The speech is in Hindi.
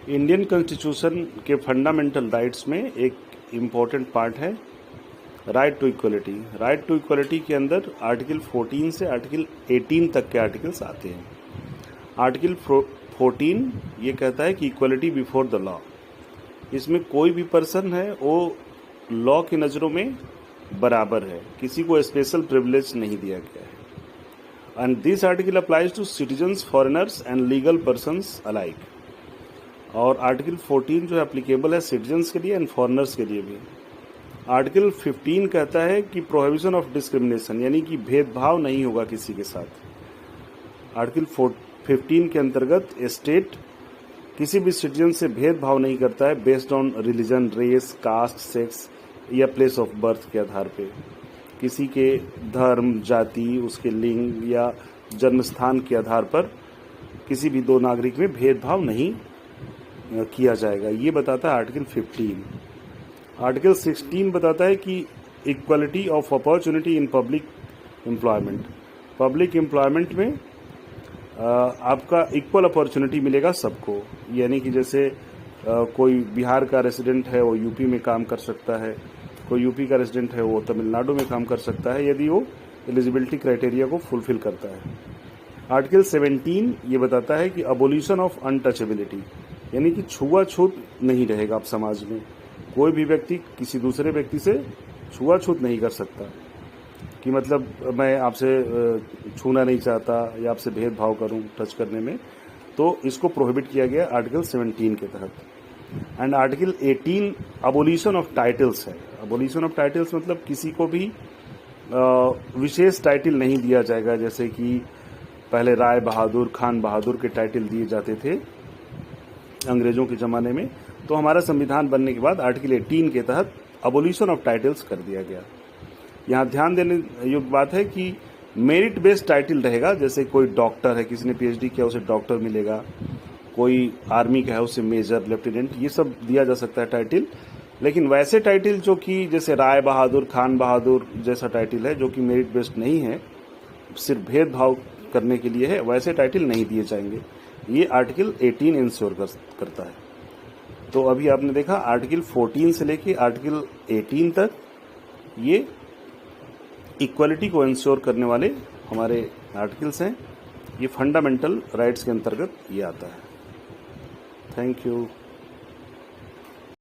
इंडियन कॉन्स्टिट्यूशन के फंडामेंटल राइट्स में एक इम्पॉर्टेंट पार्ट है right to equality. Right to equality के अंदर आर्टिकल 14 से आर्टिकल 18 तक के आर्टिकल्स आते हैं। आर्टिकल 14 ये कहता है कि इक्वलिटी बिफोर द लॉ। इसमें कोई भी पर्सन है वो लॉ की नज़रों में बराबर है, किसी को स्पेशल प्रिविलेज नहीं दिया गया है। And this article applies to citizens, foreigners and legal persons alike. और आर्टिकल 14 जो है एप्लीकेबल है सिटीजन्स के लिए एंड फॉरेनर्स के लिए भी। आर्टिकल 15 कहता है कि प्रोहिबिशन ऑफ डिस्क्रिमिनेशन, यानी कि भेदभाव नहीं होगा किसी के साथ। आर्टिकल 15 के अंतर्गत स्टेट किसी भी सिटीजन से भेदभाव नहीं करता है based on religion, race, caste, sex या प्लेस ऑफ बर्थ के आधार पे। किसी के धर्म, जाति, उसके लिंग या जन्म स्थान के आधार पर किसी भी दो नागरिक में भेदभाव नहीं किया जाएगा, ये बताता है आर्टिकल 15। आर्टिकल 16 बताता है कि equality of opportunity in public employment. Public employment में आपका इक्वल अपॉर्चुनिटी मिलेगा सबको, यानी कि जैसे कोई बिहार का रेसिडेंट है वो यूपी में काम कर सकता है, कोई यूपी का रेसिडेंट है वो तमिलनाडु में काम कर सकता है यदि वो एलिजिबिलिटी क्राइटेरिया को फुलफिल करता है। आर्टिकल 17 ये बताता है कि अबोल्यूशन ऑफ अनटचेबिलिटी, यानी कि छुआछूत नहीं रहेगा अब समाज में। कोई भी व्यक्ति किसी दूसरे व्यक्ति से छुआछूत नहीं कर सकता कि मतलब मैं आपसे छूना नहीं चाहता या आपसे भेदभाव करूं टच करने में, तो इसको प्रोहिबिट किया गया आर्टिकल 17 के तहत। एंड आर्टिकल 18 अबोल्यूशन ऑफ टाइटल्स है। अबोल्यूशन ऑफ टाइटल्स मतलब किसी को भी विशेष टाइटल नहीं दिया जाएगा, जैसे कि पहले राय बहादुर, खान बहादुर के टाइटल दिए जाते थे अंग्रेजों के ज़माने में। तो हमारा संविधान बनने के बाद आर्टिकल 18 के तहत अबोल्यूशन ऑफ टाइटल्स कर दिया गया। यहाँ ध्यान देने योग्य बात है कि मेरिट बेस्ड टाइटल रहेगा, जैसे कोई डॉक्टर है, किसी ने पीएचडी किया उसे डॉक्टर मिलेगा, कोई आर्मी का है उसे मेजर, लेफ्टिनेंट, ये सब दिया जा सकता है टाइटल। लेकिन वैसे टाइटल जो कि जैसे राय बहादुर, खान बहादुर जैसा टाइटल है जो कि मेरिट बेस्ड नहीं है, सिर्फ भेदभाव करने के लिए है, वैसे टाइटल नहीं दिए जाएंगे। ये आर्टिकल 18 इंश्योर करता है। तो अभी आपने देखा आर्टिकल 14 से लेके आर्टिकल 18 तक ये इक्वलिटी को इंश्योर करने वाले हमारे आर्टिकल्स हैं। ये फंडामेंटल राइट्स के अंतर्गत ये आता है। Thank you.